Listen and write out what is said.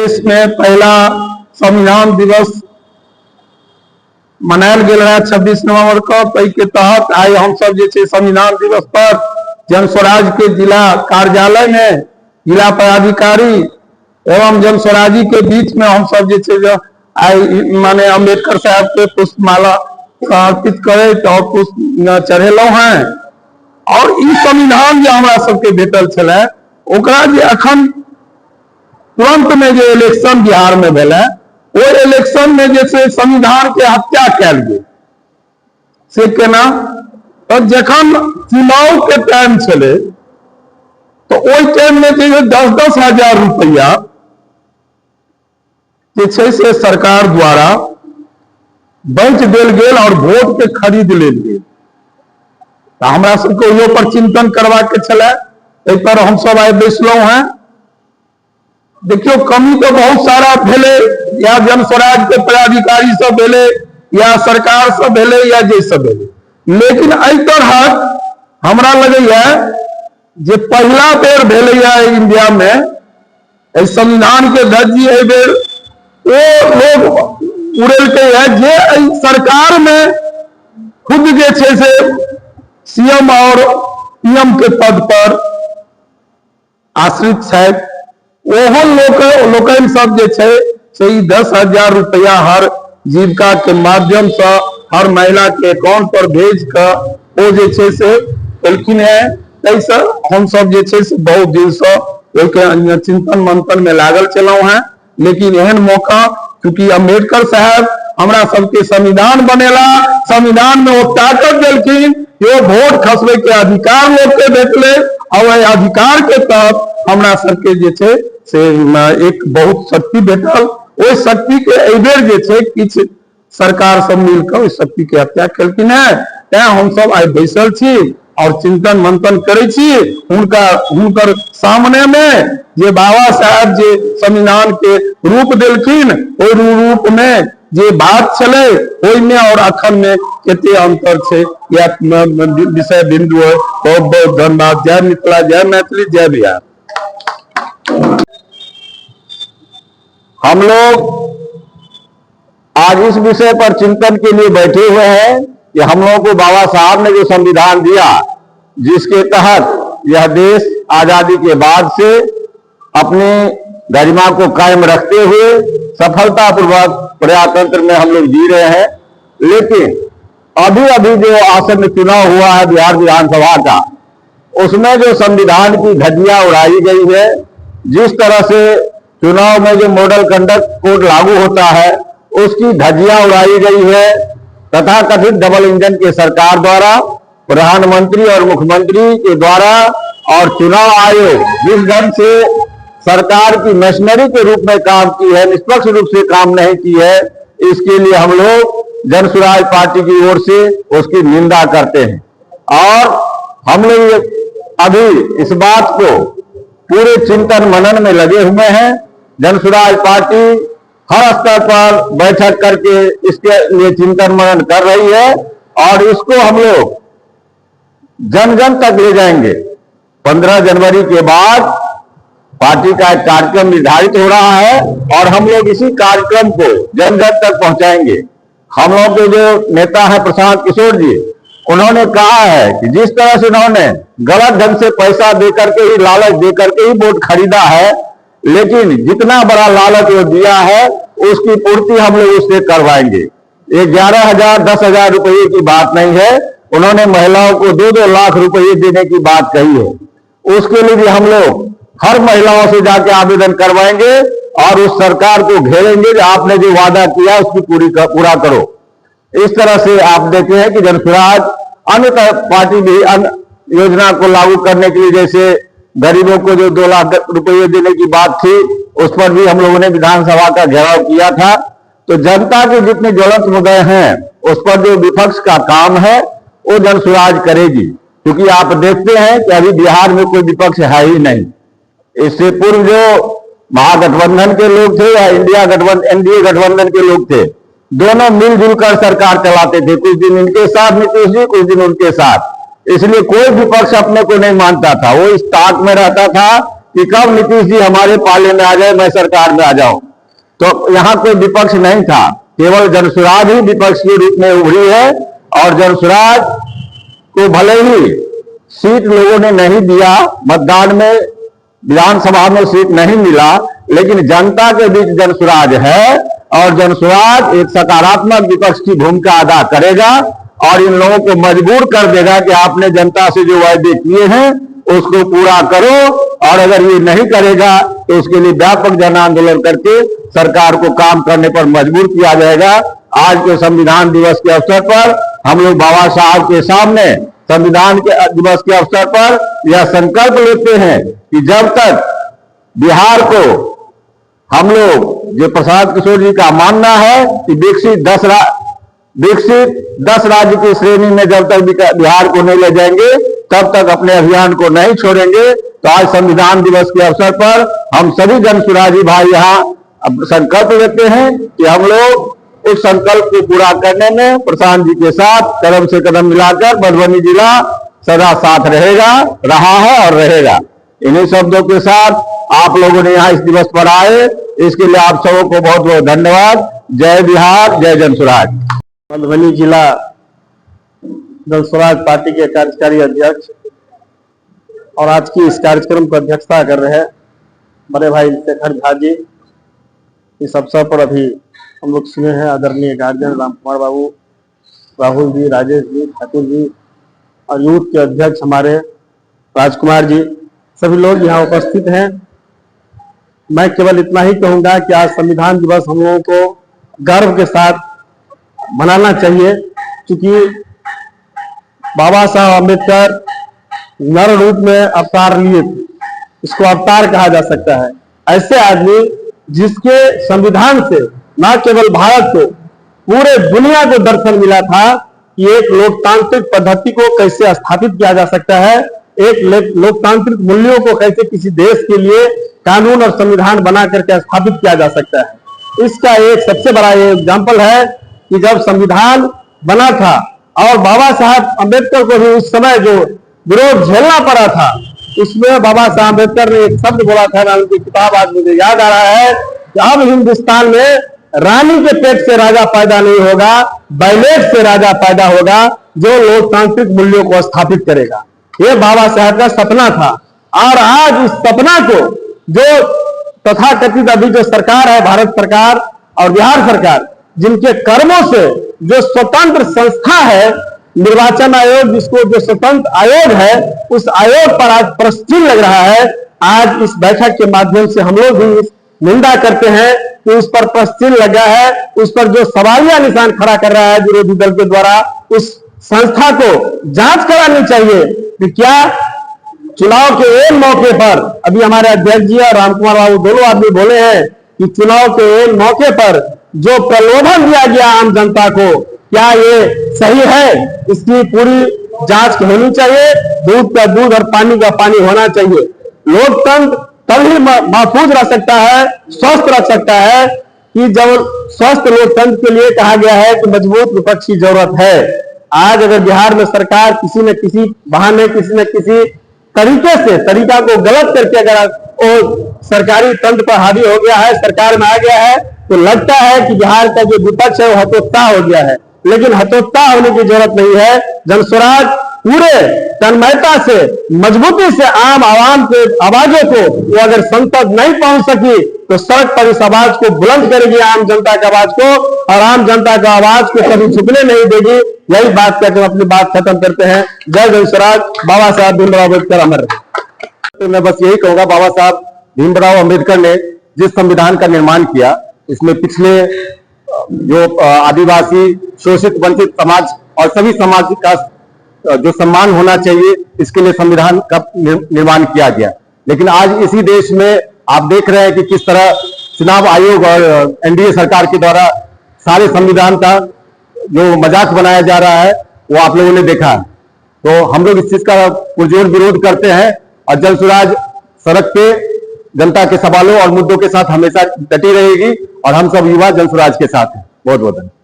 देश में पहला संविधान दिवस मनायल गेल रहा 26 नवंबर को। के तहत आई हम सब संविधान दिवस पर जन स्वराज के जिला कार्यालय में जिला पदाधिकारी एवं जन स्वराजी के बीच में हम सब आई माने अम्बेडकर साहब के पुष्पमाला अर्पित करे और पुष्प चढ़ेलों हैं। और ई संविधान जो हमरा सबके भेटल छलै ओकरा जे अखन तुरंत में जो इलेक्शन बिहार में भेलै वो इलेक्शन में जैसे संविधान के हत्या कैल गेल से केना। तो जखन चुनाव के टाइम छलै तो ओई टाइम में 10-10 हजार रुपया से सरकार द्वारा बंच देल गेल और वोट के खरीद लेल गेल। तो हमरा सबके ओहो पर चिंतन करवा के छलै, एहि पर हम सब आइ बैसलौं हैं। देखियो कमी तो बहुत सारा भेले, या जन स्वराज के पदाधिकारी सब भेले या सरकार सब भेले या जे सब भेले, लेकिन एहि तरहक हमरा लगैया जे पहला बेर भेलैया इंडिया में संविधान के धज्जी एहि बेर वो लोग उड़ेलकै है जे सरकार में खुद जे छे से सीएम और पीएम के पद पर आश्रित है। ओहो लोकन सब जे छे से 10,000 रुपया हर जीविका के माध्यम से हर महिला के अकाउंट पर भेज कर वो जे छे से एलखिन है। तैसे हम सब जे छे से बहुत दिन से ओके चिंतन मंथन में लागल चलौं हैं। लेकिन एहन मौका क्योंकि अम्बेडकर साहब हमरा सबके संविधान बनेला, संविधान में वो ताकत देलखिन जो वोट खसबे के अधिकार लोग के भेटले और अधिकार के तहत हमरा सबके जे छे से एक बहुत शक्ति भेटल। ओई शक्ति के एहि बेर जे छे किछ सरकार सब मिलकर ओई शक्ति के हत्या केलखिन है। तैं हम सब आइ बैसल छी और चिंतन मंथन करे छी हुनकर सामने में जे बाबा साहब जे संविधान के रूप देलखिन ओई रूप में जे बात चले ओई में और अखन में केते अंतर छे या विषय बिंदु है। बहुत बहुत धन्यवाद। जय मिथिला, जय मैथिली, जय बिहार। हम लोग आज इस विषय पर चिंतन के लिए बैठे हुए हैं कि हम लोगों को बाबा साहब ने जो संविधान दिया, जिसके तहत यह देश आजादी के बाद से अपनी गरिमा को कायम रखते हुए सफलतापूर्वक प्रजातंत्र में हम लोग जी रहे हैं। लेकिन अभी अभी जो आसन्न चुनाव हुआ है बिहार विधानसभा का, उसमें जो संविधान की धज्जियां उड़ाई गई है, जिस तरह से चुनाव में जो मॉडल कंडक्ट कोड लागू होता है उसकी धज्जियां उड़ाई गई है, तथा कथित डबल इंजन के सरकार द्वारा, प्रधानमंत्री और मुख्यमंत्री के द्वारा और चुनाव आयोग जिस ढंग से सरकार की मशीनरी के रूप में काम की है, निष्पक्ष रूप से काम नहीं की है, इसके लिए हम लोग जन स्वराज पार्टी की ओर से उसकी निंदा करते हैं। और हम लोग अभी इस बात को पूरे चिंतन मनन में लगे हुए हैं। जन स्वराज पार्टी हर स्तर पर बैठक करके इसके लिए चिंतन मनन कर रही है और इसको हम लोग जन जन तक ले जाएंगे। 15 जनवरी के बाद पार्टी का एक कार्यक्रम निर्धारित हो रहा है और हम लोग इसी कार्यक्रम को जन जन तक पहुंचाएंगे। हम लोग के जो नेता है प्रशांत किशोर जी, उन्होंने कहा है कि जिस तरह से उन्होंने गलत ढंग से पैसा देकर के ही, लालच देकर के ही वोट खरीदा है, लेकिन जितना बड़ा लालच वो दिया है उसकी पूर्ति हम लोग उससे करवाएंगे। ये 11,000 10,000 रुपये की बात नहीं है। उन्होंने महिलाओं को 2-2 लाख रुपये देने की बात कही है। उसके लिए भी हम लोग हर महिलाओं से जाके आवेदन करवाएंगे और उस सरकार को घेरेंगे कि आपने जो वादा किया उसकी पूरा करो। इस तरह से आप देखे हैं कि जन स्वराज अन्य पार्टी भी अन्य योजना को लागू करने के लिए, जैसे गरीबों को जो 2 लाख रुपये देने की बात थी, उस पर भी हम लोगों ने विधानसभा का घेराव किया था। तो जनता के जितने ज्वलंत मुद्दे हैं उस पर जो विपक्ष का काम है वो जन स्वराज करेगी, क्योंकि आप देखते हैं कि अभी बिहार में कोई विपक्ष है ही नहीं। इससे पूर्व जो महागठबंधन के लोग थे या एनडीए गठबंधन के लोग थे, दोनों मिलजुल कर सरकार चलाते थे। कुछ दिन इनके साथ नीतीश जी, कुछ दिन उनके साथ। इसलिए कोई विपक्ष अपने को नहीं मानता था, वो इस ताक में रहता था कि कब नीतीश जी हमारे पाले में आ जाए, मैं सरकार में आ जाऊं। तो यहाँ कोई विपक्ष नहीं था, केवल जनसुराज ही विपक्ष के रूप में उभरी है। और जनसुराज को भले ही सीट लोगों ने नहीं दिया, मतदान में विधानसभा में सीट नहीं मिला, लेकिन जनता के बीच जनसुराज है और जनसुराज एक सकारात्मक विपक्ष की भूमिका अदा करेगा और इन लोगों को मजबूर कर देगा कि आपने जनता से जो वायदे किए हैं उसको पूरा करो, और अगर ये नहीं करेगा तो उसके लिए व्यापक जन आंदोलन करके सरकार को काम करने पर मजबूर किया जाएगा। आज के संविधान दिवस के अवसर पर हम लोग बाबा साहब के सामने संविधान के दिवस के अवसर पर यह संकल्प लेते हैं कि जब तक बिहार को हम लोग, जो प्रसाद किशोर जी का मानना है कि विकसित 10 राज्य की श्रेणी में जब तक बिहार को नहीं ले जाएंगे तब तक अपने अभियान को नहीं छोड़ेंगे। तो आज संविधान दिवस के अवसर पर हम सभी जनसुराजी भाई यहाँ संकल्प लेते हैं कि हम लोग उस संकल्प को पूरा करने में प्रशांत जी के साथ कदम से कदम मिलाकर मधुबनी जिला सदा साथ रहा है और रहेगा। इन्हीं शब्दों के साथ आप लोगों ने यहाँ इस दिवस पर आए, इसके लिए आप सबों को बहुत बहुत धन्यवाद। जय बिहार, जय जनसुराज। मधुबनी जिला जनसुराज पार्टी के कार्यकारी अध्यक्ष और आज की इस कार्यक्रम को अध्यक्षता कर रहे हैं बड़े भाई शेखर झा जी। इस अवसर पर अभी हम लोग सुने हैं आदरणीय गार्जियन राम कुमार बाबू, राहुल जी, राजेश जी, ठाकुर जी और यूथ के अध्यक्ष हमारे राजकुमार जी, सभी लोग यहाँ उपस्थित हैं। मैं केवल इतना ही कहूंगा कि आज संविधान दिवस हम लोगों को गर्व के साथ मनाना चाहिए, क्योंकि बाबा साहब अम्बेडकर नर रूप में अवतार लिए थे, इसको अवतार कहा जा सकता है। ऐसे आदमी जिसके संविधान से न केवल भारत को, पूरे दुनिया को दर्शन मिला था कि एक लोकतांत्रिक पद्धति को कैसे स्थापित किया जा सकता है, एक लोकतांत्रिक मूल्यों को कैसे किसी देश के लिए कानून और संविधान बना करके स्थापित किया जा सकता है। इसका एक सबसे बड़ा एग्जाम्पल है कि जब संविधान बना था और बाबा साहब अम्बेडकर को भी उस समय जो विरोध झेलना पड़ा था, इसमें बाबा साहब अम्बेडकर ने एक शब्द बोला था, ना उनकी किताब आज मुझे याद आ रहा है कि अब हिंदुस्तान में रानी के पेट से राजा पैदा नहीं होगा, बैलेट से राजा पैदा होगा जो लोकतांत्रिक मूल्यों को स्थापित करेगा। ये बाबा साहब का सपना था और आज इस सपना को जो तथाकथित अभी जो सरकार है, भारत सरकार और बिहार सरकार, जिनके कर्मों से जो स्वतंत्र संस्था है निर्वाचन आयोग, जिसको जो स्वतंत्र आयोग है, उस आयोग पर आज प्रश्न लग रहा है। आज इस बैठक के माध्यम से हम लोग भी निंदा करते हैं कि उस पर प्रश्न लगा है, उस पर जो सवालिया निशान खड़ा कर रहा है विरोधी दल के द्वारा, उस संस्था को जांच करानी चाहिए कि क्या चुनाव के एक मौके पर, अभी हमारे अध्यक्ष जी और रामकुमार बाबू दोनों आदमी बोले हैं कि चुनाव के एक मौके पर जो प्रलोभन दिया गया आम जनता को, क्या ये सही है? इसकी पूरी जांच होनी चाहिए। दूध का दूध और पानी का पानी होना चाहिए। लोकतंत्र तभी महफूज रह सकता है, स्वस्थ रह सकता है कि जब स्वस्थ लोकतंत्र के लिए कहा गया है कि मजबूत विपक्ष की जरूरत है। आज अगर बिहार में सरकार किसी न किसी बहाने, किसी न किसी तरीके से, तरीका को गलत करके अगर वो सरकारी तंत्र पर हावी हो गया है, सरकार में आ गया है, तो लगता है कि बिहार का जो विपक्ष है वो हतोत्साह हो गया है। लेकिन हतोत्साह होने की जरूरत नहीं है। जनसुराज पूरे तन्मयता से, मजबूती से आम आवाम के आवाजों को, वो अगर संसद नहीं पहुंच सकी तो सड़क पर इस आवाज को बुलंद करेगी, आम जनता की आवाज को, और आम जनता की आवाज को कभी झुकने नहीं देगी। यही बात कहकर अपनी बात खत्म करते हैं। जय जनसुराज। बाबा साहब भीमराव अम्बेडकर अमर। तो मैं बस यही कहूंगा, बाबा साहब भीमराव अम्बेडकर ने जिस संविधान का निर्माण किया, इसमें पिछले जो आदिवासी, शोषित, वंचित समाज और सभी समाज का जो सम्मान होना चाहिए, इसके लिए संविधान का निर्माण किया गया। लेकिन आज इसी देश में आप देख रहे हैं कि किस तरह चुनाव आयोग और एनडीए सरकार के द्वारा सारे संविधान का जो मजाक बनाया जा रहा है, वो आप लोगों ने देखा है। तो हम लोग इस चीज का पुरजोर विरोध करते हैं और जनसुराज सड़क पे जनता के सवालों और मुद्दों के साथ हमेशा डटी रहेगी और हम सब युवा जनसुराज के साथ हैं। बहुत बहुत धन्यवाद।